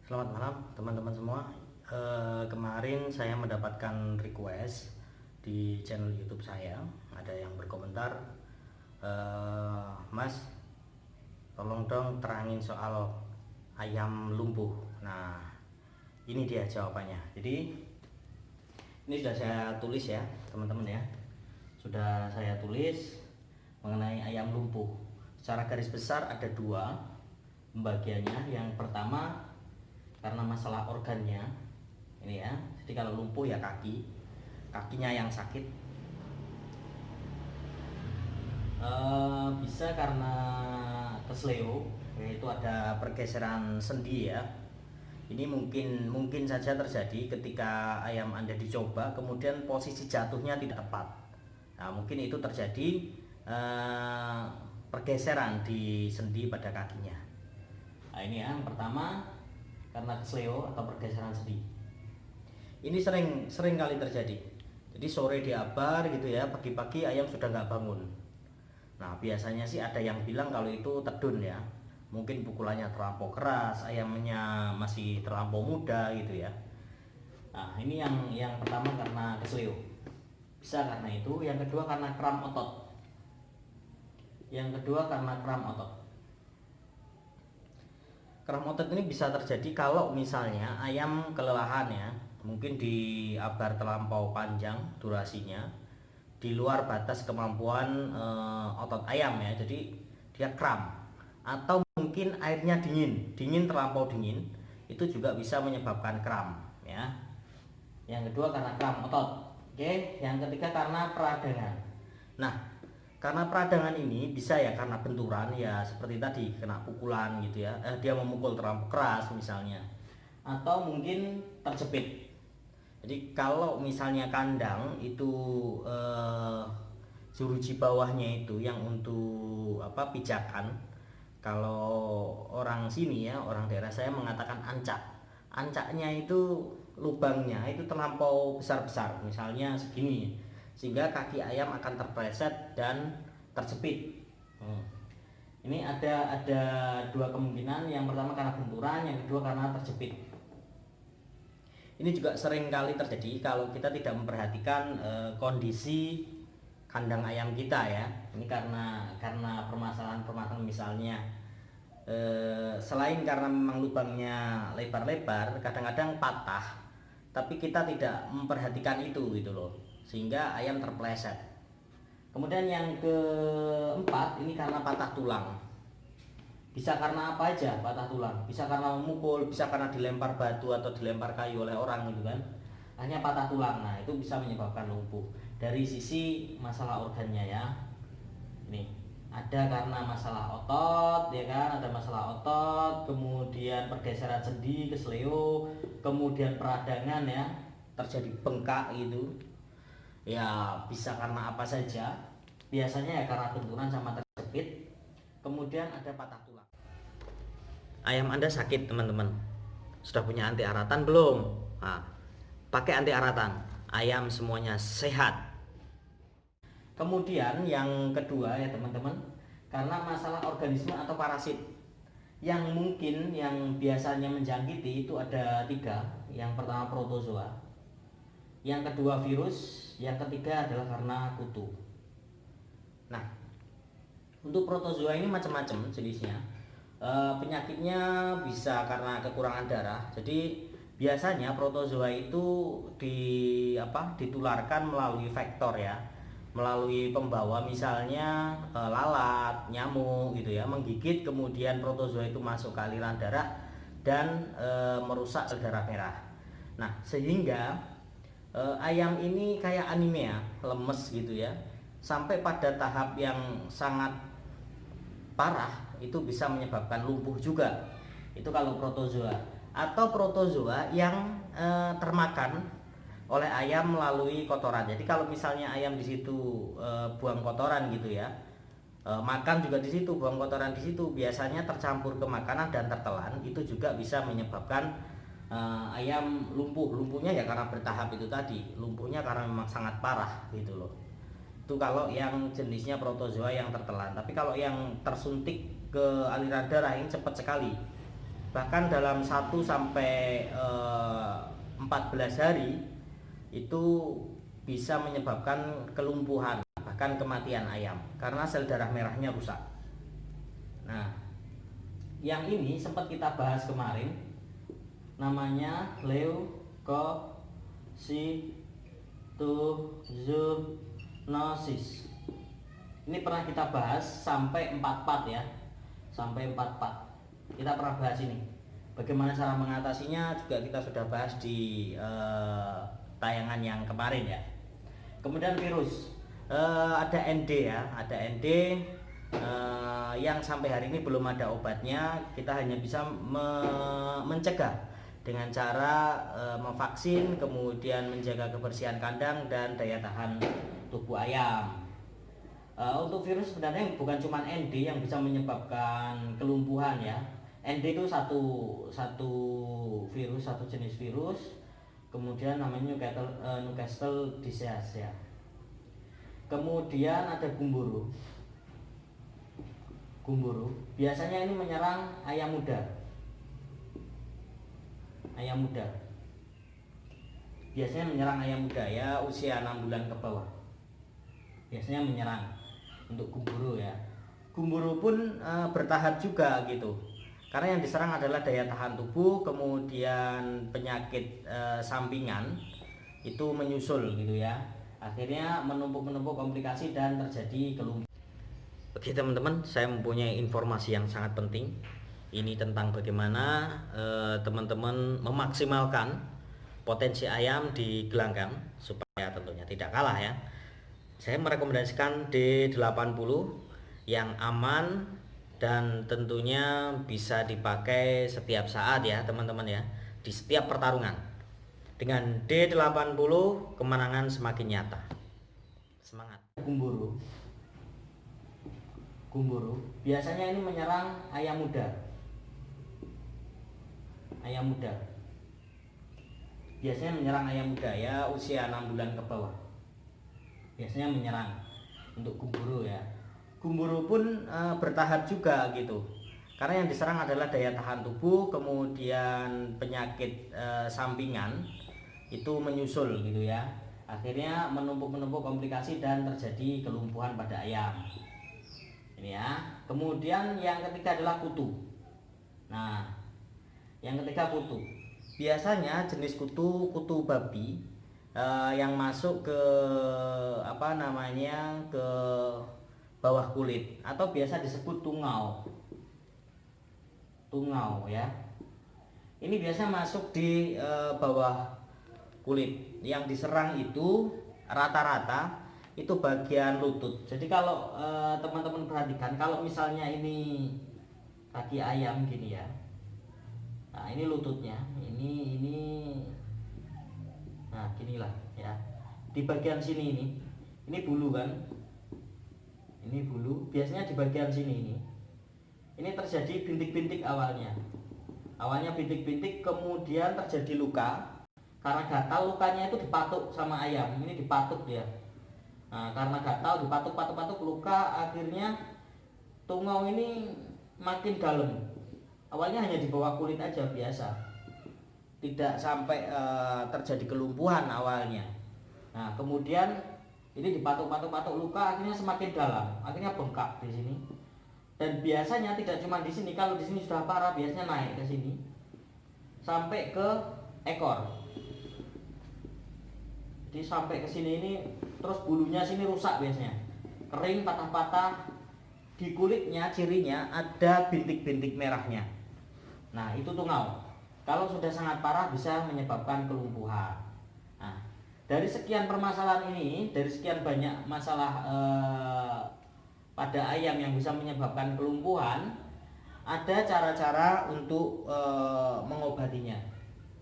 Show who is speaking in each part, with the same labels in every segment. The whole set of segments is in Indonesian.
Speaker 1: Selamat malam teman-teman semua. Kemarin saya mendapatkan request di channel YouTube saya. Ada yang berkomentar, Mas, tolong dong terangin soal ayam lumpuh. Nah, ini dia jawabannya. Jadi ini sudah saya tulis ya, teman-teman ya. Sudah saya tulis mengenai ayam lumpuh. Secara garis besar ada dua pembagiannya. Yang pertama karena masalah organnya ini ya, jadi kalau lumpuh ya kakinya yang sakit. Bisa karena kesleo, yaitu ada pergeseran sendi ya. Ini mungkin saja terjadi ketika ayam Anda dicoba kemudian posisi jatuhnya tidak tepat. Nah, mungkin itu terjadi pergeseran di sendi pada kakinya. Nah, ini ya, yang pertama karena kesleo atau pergeseran sendi. Ini sering kali terjadi. Jadi sore diabar gitu ya, pagi-pagi ayam sudah nggak bangun. Nah, biasanya sih ada yang bilang kalau itu tedun ya. Mungkin pukulannya terlampau keras, ayamnya masih terlampau muda gitu ya. Nah, ini yang pertama karena kesleo. Bisa karena itu. Yang kedua karena kram otot. Kram otot ini bisa terjadi kalau misalnya ayam kelelahan ya, mungkin diabar terlampau panjang durasinya, di luar batas kemampuan otot ayam ya, jadi dia kram. Atau mungkin airnya dingin terlampau dingin, itu juga bisa menyebabkan kram ya. Yang kedua karena kram otot. Oke, yang ketiga karena peradangan. Nah, karena peradangan ini bisa ya karena benturan ya, seperti tadi kena pukulan gitu ya, dia memukul terlalu keras misalnya, atau mungkin terjepit. Jadi kalau misalnya kandang itu jeruji bawahnya itu yang untuk pijakan, kalau orang sini ya, orang daerah saya mengatakan ancaknya itu, lubangnya itu terlampau besar misalnya segini, sehingga kaki ayam akan terpleset dan terjepit. Ini ada dua kemungkinan. Yang pertama karena benturan, yang kedua karena terjepit. Ini juga sering kali terjadi kalau kita tidak memperhatikan kondisi kandang ayam kita ya. Ini karena permasalahan misalnya selain karena memang lubangnya lebar-lebar, kadang-kadang patah, tapi kita tidak memperhatikan itu gitu loh, sehingga ayam terpleset. Kemudian yang keempat ini karena patah tulang. Bisa karena apa aja patah tulang? Bisa karena memukul, bisa karena dilempar batu atau dilempar kayu oleh orang gitu kan. Hanya patah tulang. Nah, itu bisa menyebabkan lumpuh. Dari sisi masalah organnya ya. Nih, ada karena masalah otot ya kan, ada masalah otot, kemudian pergeseran sendi, kesleo, kemudian peradangan ya, terjadi bengkak gitu. Ya, bisa karena apa saja. Biasanya ya karena benturan sama terjepit. Kemudian ada patah tulang. Ayam Anda sakit, teman-teman. Sudah punya anti aratan belum? Nah, pakai anti aratan. Ayam semuanya sehat. Kemudian yang kedua ya teman-teman, karena masalah organisme atau parasit. Yang mungkin yang biasanya menjangkiti itu ada tiga. Yang pertama protozoa, yang kedua virus, yang ketiga adalah karena kutu. Nah, untuk protozoa ini macam-macam jenisnya. Penyakitnya bisa karena kekurangan darah. Jadi biasanya protozoa itu ditularkan melalui vektor ya, melalui pembawa, misalnya lalat, nyamuk gitu ya, menggigit, kemudian protozoa itu masuk ke aliran darah dan merusak sel darah merah. Nah, sehingga ayam ini kayak anemia, lemes gitu ya, sampai pada tahap yang sangat parah itu bisa menyebabkan lumpuh juga. Itu kalau protozoa. Atau protozoa yang termakan oleh ayam melalui kotoran. Jadi kalau misalnya ayam di situ buang kotoran gitu ya, makan juga di situ, buang kotoran di situ, biasanya tercampur ke makanan dan tertelan, itu juga bisa menyebabkan ayam lumpuh. Lumpuhnya ya karena bertahap itu tadi, lumpuhnya karena memang sangat parah gitu loh. Itu kalau yang jenisnya protozoa yang tertelan. Tapi kalau yang tersuntik ke aliran darah ini cepat sekali. Bahkan dalam 1 sampai 14 hari itu bisa menyebabkan kelumpuhan, bahkan kematian ayam karena sel darah merahnya rusak. Nah, yang ini sempat kita bahas kemarin, namanya leukositosis. Ini pernah kita bahas sampai 4 part ya, sampai 4 part kita pernah bahas ini. Bagaimana cara mengatasinya juga kita sudah bahas di tayangan yang kemarin ya. Kemudian virus, ada ND ya, ada ND yang sampai hari ini belum ada obatnya. Kita hanya bisa mencegah dengan cara memvaksin, kemudian menjaga kebersihan kandang dan daya tahan tubuh ayam. Untuk virus sebenarnya bukan cuma ND yang bisa menyebabkan kelumpuhan ya. ND itu satu virus, satu jenis virus. Kemudian namanya Newcastle disease ya. Kemudian ada gumboro. Gumboro biasanya ini menyerang ayam muda. Ayam muda. Biasanya menyerang ayam muda ya, usia 6 bulan ke bawah. Biasanya menyerang untuk gumboro ya. Gumboro pun bertahap juga gitu. Karena yang diserang adalah daya tahan tubuh, kemudian penyakit sampingan itu menyusul gitu ya. Akhirnya menumpuk komplikasi dan terjadi kelumpuhan. Oke teman-teman, saya mempunyai informasi yang sangat penting. Ini tentang bagaimana teman-teman memaksimalkan potensi ayam di gelanggang supaya tentunya tidak kalah ya. Saya merekomendasikan D80 yang aman dan tentunya bisa dipakai setiap saat ya teman-teman ya, di setiap pertarungan. Dengan D80 kemenangan semakin nyata. Semangat. Gumboro. Gumboro biasanya ini menyerang ayam muda. Ayam muda. Biasanya menyerang ayam muda ya, usia 6 bulan ke bawah. Biasanya menyerang untuk gumboro ya. Gumboro pun bertahap juga gitu. Karena yang diserang adalah daya tahan tubuh, kemudian penyakit sampingan itu menyusul gitu ya. Akhirnya menumpuk komplikasi dan terjadi kelumpuhan pada ayam. Ini ya. Kemudian yang ketiga adalah kutu. Nah, yang ketiga kutu. Biasanya jenis kutu babi yang masuk ke ke bawah kulit atau biasa disebut tungau. Tungau ya. Ini biasa masuk di bawah kulit. Yang diserang itu rata-rata itu bagian lutut. Jadi kalau teman-teman perhatikan, kalau misalnya ini kaki ayam gini ya. Nah, ini lututnya. Ini nah, ginilah ya. Di bagian sini ini bulu kan. Ini bulu, biasanya di bagian sini ini. Ini terjadi bintik-bintik awalnya. Awalnya bintik-bintik, kemudian terjadi luka. Karena gatal, lukanya itu dipatuk sama ayam. Ini dipatuk dia. Nah, karena gatal dipatuk luka, akhirnya tungau ini makin dalam. Awalnya hanya di bawah kulit aja biasa. Tidak sampai terjadi kelumpuhan awalnya. Nah, kemudian ini dipatuk luka, akhirnya semakin dalam, akhirnya bengkak di sini. Dan biasanya tidak cuma di sini, kalau di sini sudah parah biasanya naik ke sini sampai ke ekor. Jadi sampai ke sini ini, terus bulunya sini rusak biasanya, kering, patah-patah. Di kulitnya cirinya ada bintik-bintik merahnya. Nah, itu tungau. Kalau sudah sangat parah bisa menyebabkan kelumpuhan. Nah, dari sekian permasalahan ini, dari sekian banyak masalah pada ayam yang bisa menyebabkan kelumpuhan, ada cara-cara untuk mengobatinya.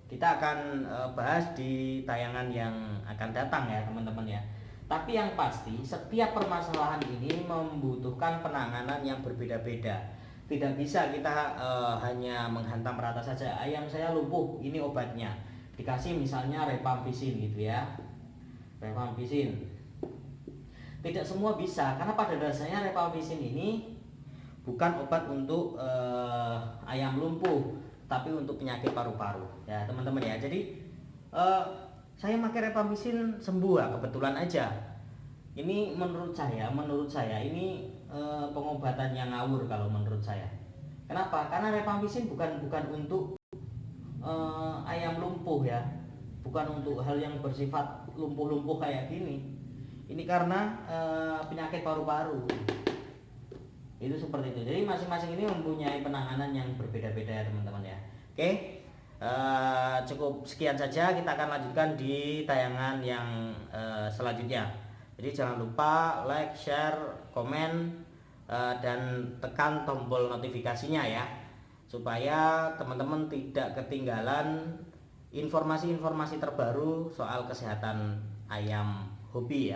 Speaker 1: Kita akan bahas di tayangan yang akan datang ya teman-teman ya. Tapi yang pasti setiap permasalahan ini membutuhkan penanganan yang berbeda-beda. Tidak bisa kita hanya menghantam rata saja. Ayam saya lumpuh, ini obatnya. Dikasih misalnya rifampicin gitu ya. Rifampicin. Tidak semua bisa, karena pada dasarnya rifampicin ini bukan obat untuk ayam lumpuh. tapi untuk penyakit paru-paru ya teman-teman ya. Jadi saya pakai Rifampicin sembuh ya, kebetulan aja. Ini menurut saya ini pengobatan yang ngawur kalau menurut saya. Kenapa? Karena Rifampicin bukan untuk ayam lumpuh ya, bukan untuk hal yang bersifat lumpuh-lumpuh kayak gini. Ini karena penyakit paru-paru. Itu seperti itu. Jadi masing-masing ini mempunyai penanganan yang berbeda-beda ya teman-teman ya. Oke, cukup sekian saja. Kita akan lanjutkan di tayangan yang selanjutnya. Jadi jangan lupa like, share, komen, dan tekan tombol notifikasinya ya, supaya teman-teman tidak ketinggalan informasi-informasi terbaru soal kesehatan ayam hobi ya.